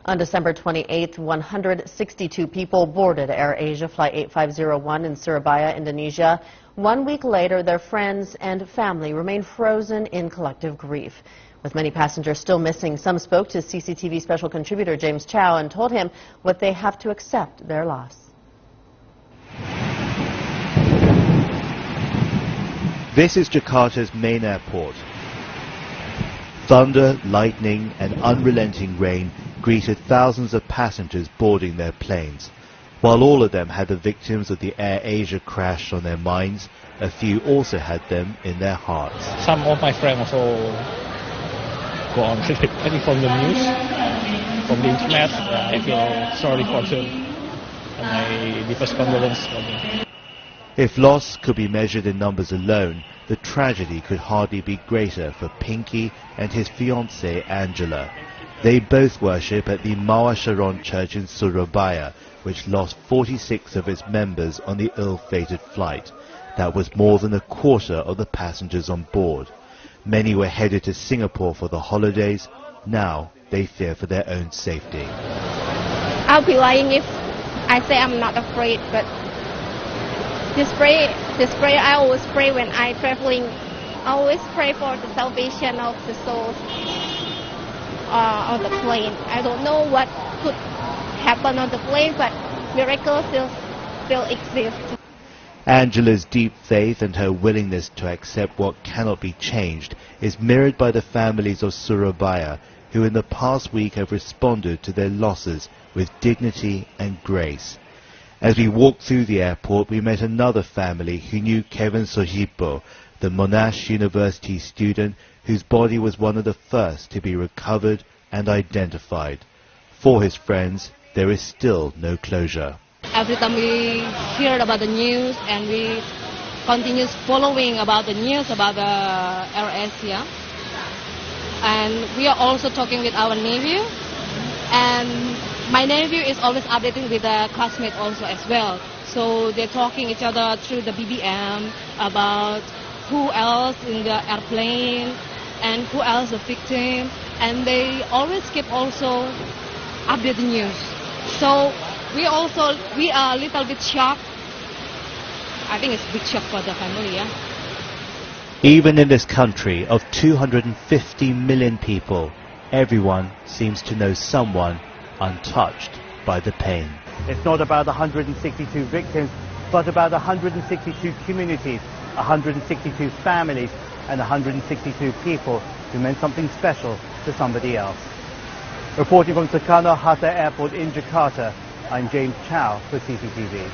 On December 28th, 162 people boarded AirAsia Flight 8501 in Surabaya, Indonesia. 1 week later, their friends and family remain frozen in collective grief. With many passengers still missing, some spoke to CCTV special contributor James Chow and told him what they have to accept their loss. This is Jakarta's main airport. Thunder, lightning and unrelenting rain greeted thousands of passengers boarding their planes. While all of them had the victims of the AirAsia crash on their minds, a few also had them in their hearts. Some of my friends also go on I think from the news, from the internet. I feel sorry for them and my deepest condolences for them. If loss could be measured in numbers alone, the tragedy could hardly be greater for Pingky and his fiancée Angela. They both worship at the Mawar Sharon Church in Surabaya, which lost 46 of its members on the ill-fated flight. That was more than a quarter of the passengers on board. Many were headed to Singapore for the holidays. Now they fear for their own safety. I'll be lying if I say I'm not afraid, but this prayer I always pray when I'm traveling. I always pray for the salvation of the souls on the plane. I don't know what could happen on the plane, but miracles still exist. Angela's deep faith and her willingness to accept what cannot be changed is mirrored by the families of Surabaya, who in the past week have responded to their losses with dignity and grace. As we walked through the airport, we met another family who knew Kevin Sojipo, the Monash University student whose body was one of the first to be recovered and identified. For his friends, there is still no closure. Every time we hear about the news and we continue following about the news about the AirAsia, and we are also talking with our nephew, and my nephew is always updating with the classmate also as well. So they're talking each other through the BBM about who else in the airplane and who else the victim, and they always keep also update the news. So we are a little bit shocked. I think it's a big shock for the family, yeah. Even in this country of 250 million people, everyone seems to know someone untouched by the pain. It's not about 162 victims, but about 162 communities, 162 families, and 162 people who meant something special to somebody else. Reporting from Soekarno-Hatta Airport in Jakarta, I'm James Chow for CCTV.